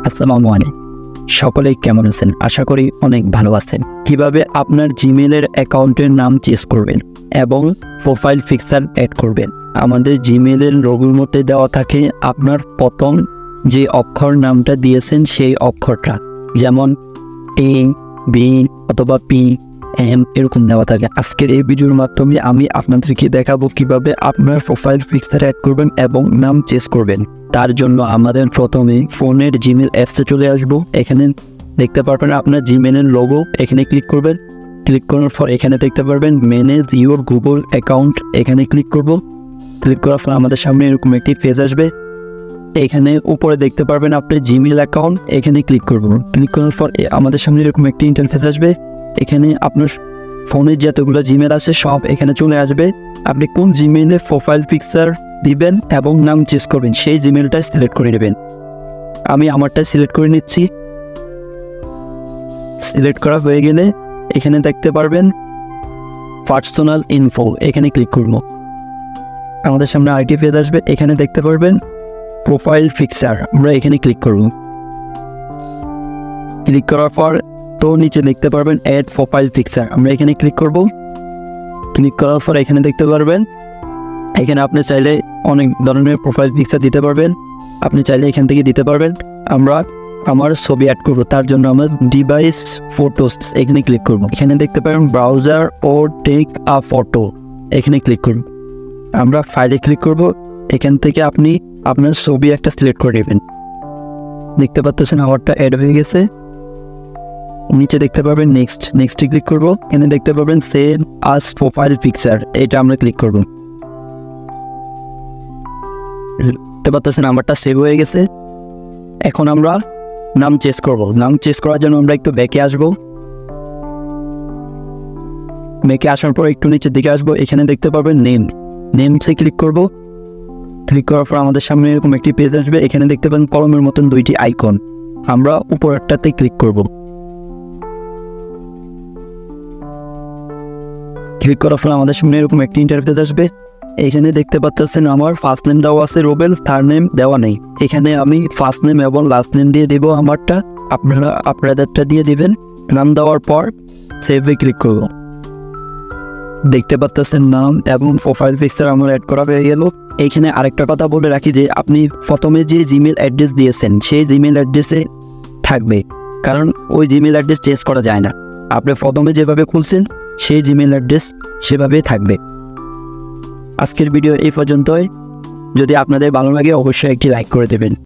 আসসালামু আলাইকুম। সকলে কেমন আছেন? আশা করি অনেক ভালো আছেন। কিভাবে আপনার জিমেলের অ্যাকাউন্টের নাম চেঞ্জ করবেন এবং প্রোফাইল পিকচার অ্যাড করবেন। আমাদের জিমেলের লোগোর মধ্যে দেওয়া থাকে আপনার প্রথম যে অক্ষর নামটা দিয়েছেন সেই অক্ষরটা, যেমন এ, বি অথবা পি, এম এরকম দেওয়া থাকে। আজকের এই ভিডিওর মাধ্যমে আমি আপনাদেরকে দেখাবো কিভাবে আপনার প্রোফাইল পিকচার অ্যাড করবেন এবং নাম চেঞ্জ করবেন। তার জন্য আমাদের প্রথমে ফোনের জিমেল অ্যাপসে চলে আসবো। এখানে দেখতে পারবেন আপনার জিমেলের লোগো, এখানে ক্লিক করবেন। ক্লিক করার পর এখানে দেখতে পারবেন ম্যানেজ ইউর গুগল অ্যাকাউন্ট, এখানে ক্লিক করব। ক্লিক করার পর আমাদের সামনে এরকম একটি পেজ আসবে। এখানে উপরে দেখতে পারবেন আপনার জিমেল অ্যাকাউন্ট, এখানে ক্লিক করব। ক্লিক করার পর আমাদের সামনে এরকম একটি ইন্টারফেস আসবে। এখানে আপনার ফোনের যতগুলো জিমেল আছে সব এখানে চলে আসবে। আপনি কোন জিমেলের প্রোফাইল পিকচার দিবেন এবং নাম চেঞ্জ করবেন সেই জিমেলটা সিলেক্ট করে নেবেন। আমি আমারটা সিলেক্ট করে নিচ্ছি। সিলেক্ট করা হয়ে গেলে এখানে দেখতে পারবেন পার্সোনাল ইনফো, এখানে ক্লিক করব। আমাদের সামনে আইটি পেজ আসবে। এখানে দেখতে পারবেন প্রোফাইল পিকচার, আমরা এখানে ক্লিক করব। ক্লিক করার পর তো নিচে দেখতে পারবেন অ্যাড প্রোফাইল পিকচার, আমরা এখানে ক্লিক করব। ক্লিক করার পর এখানে দেখতে পারবেন এখানে আপনি চাইলে অনেক ধরনের প্রোফাইল পিকচার দিতে পারবেন। আপনি চাইলে এখান থেকে দিতে পারবেন। আমরা আমার ছবি অ্যাড করব, তার জন্য আমরা ডিভাইস ফটোস এখানে ক্লিক করব। এখানে দেখতে পারেন ব্রাউজার ও টেক আ ফটো, এখানে ক্লিক করব। আমরা ফাইলে ক্লিক করব। এখান থেকে আপনি আপনার ছবি একটা সিলেক্ট করে নেবেন। দেখতে পাচ্ছেন আমারটা অ্যাড হয়ে গেছে। নিচে দেখতে পাবেন নেক্সটে ক্লিক করব। এখানে দেখতে পাবেন সেভ আস প্রোফাইল পিকচার, এটা আমরা ক্লিক করব। দেখতে পাচ্ছেন আমারটা সেভ হয়ে গেছে। এখন আমরা নাম চেঞ্জ করব। নাম চেঞ্জ করার জন্য আমরা একটু ব্যাকে আসবো। ব্যাকে আসার পর একটু নিচের দিকে আসবো। এখানে দেখতে পাবেন নেমসে ক্লিক করব। ক্লিক করার পর আমাদের সামনে এরকম একটি পেজ আসবে। এখানে দেখতে পাবেন কলমের মতন দুইটি আইকন, আমরা উপরেরটাতে ক্লিক করব। ক্লিক করার পর আমাদের সামনে এরকম একটি ইন্টারফেস আসবে। এখানে দেখতে পাচ্ছেন আমার ফার্স্ট নেম দেওয়া আছে রুবেল, থার্ড নেম দেওয়া নেই। এখানে আমি ফার্স্ট নেম এবং লাস্ট নেম দিয়ে দেবো আমারটা, আপনারা আপনাদেরটা দিয়ে দিবেন। নাম দেওয়ার পর সেভে ক্লিক করব। দেখতে পাচ্ছেন নাম এবং প্রোফাইল পিকচার আমার অ্যাড করা হয়ে গেল। এইখানে আরেকটা কথা বলে রাখি যে আপনি প্রথমে যে জিমেল অ্যাড্রেস দিয়েছেন সেই জিমেল অ্যাড্রেসে থাকবে, কারণ ওই জিমেল অ্যাড্রেস চেঞ্জ করা যায় না। আপনি প্রথমে যেভাবে খুলছেন সেই জিমেল অ্যাড্রেস সেভাবেই থাকবে। আজকের ভিডিও এই পর্যন্তই। যদি আপনাদের ভালো লাগে অবশ্যই একটি লাইক করে দেবেন।